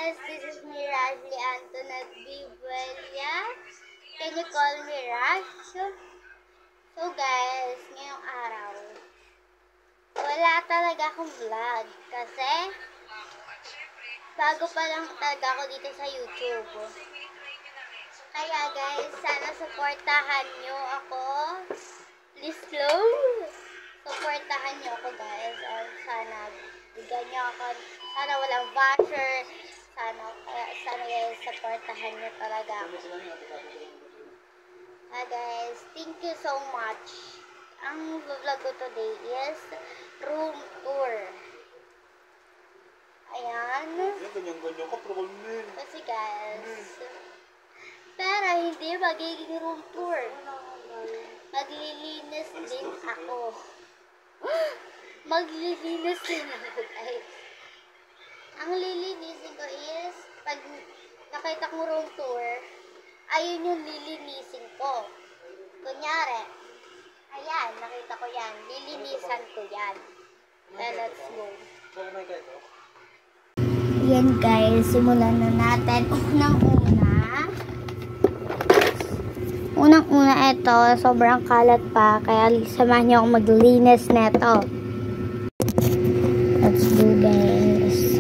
guys, this is me, Rashly Antoinette Vivelia. Can you call me Rash? So guys, ngayong araw, wala talaga akong vlog kasi bago pa lang talaga ako dito sa YouTube. Kaya guys, sana supportahan nyo ako. Please slow. Supportahan nyo ako guys. Sana bigyan nyo ako. Sana walang basher. Sana guys, supportahan nyo talaga ako. Guys, thank you so much. Ang vlog ko today is room tour. Ayan. Ganyan-ganyan ka, pero kalmin. Kasi guys, pero hindi magiging room tour. Maglilinis din ako. Maglilinis din ako guys. Ang lilinisin ko is, pag nakita kong room tour, ayun yung lilinisin ko. Kunyari, ayan, nakita ko yan. Lilinisan ko yan. Then let's go. Yan guys, simulan na natin. Unang-una ito, sobrang kalat pa. Kaya samahan niyo akong maglinis neto. Let's go guys.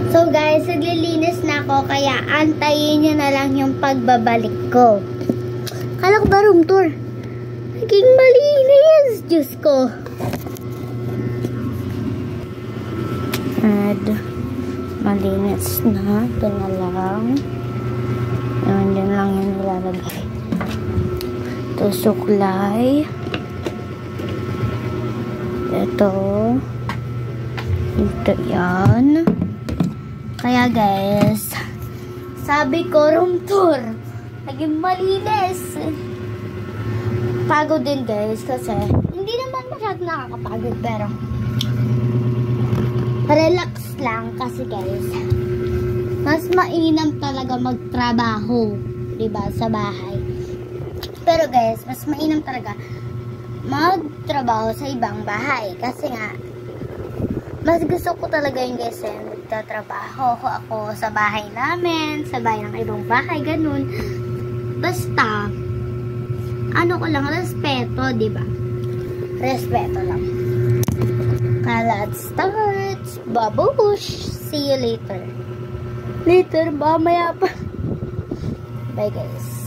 So guys, naglilinis na ako kaya antayin nyo na lang yung pagbabalik ko. Kala ko ba room tour? Naging malinis! Diyos ko! And malinis na. Ito na lang. Yan lang yung nilalagay. Ito suklay. Ito. Ito yan. Kaya guys, sabi ko room tour, naging malinis. Pagod din guys kasi hindi naman masyadong nakakapagod pero relax lang kasi guys, mas mainam talaga magtrabaho, diba, sa bahay. Pero guys, mas mainam talaga magtrabaho sa ibang bahay kasi nga mas gusto ko talaga yung guys nagtatrabaho ako sa bahay namin, sa bahay ng ibang bahay, ganun. Basta, ano ko lang, respeto, diba? Respeto lang. Kaya let's start. Babush! See you later. Later, mamaya pa. Bye guys.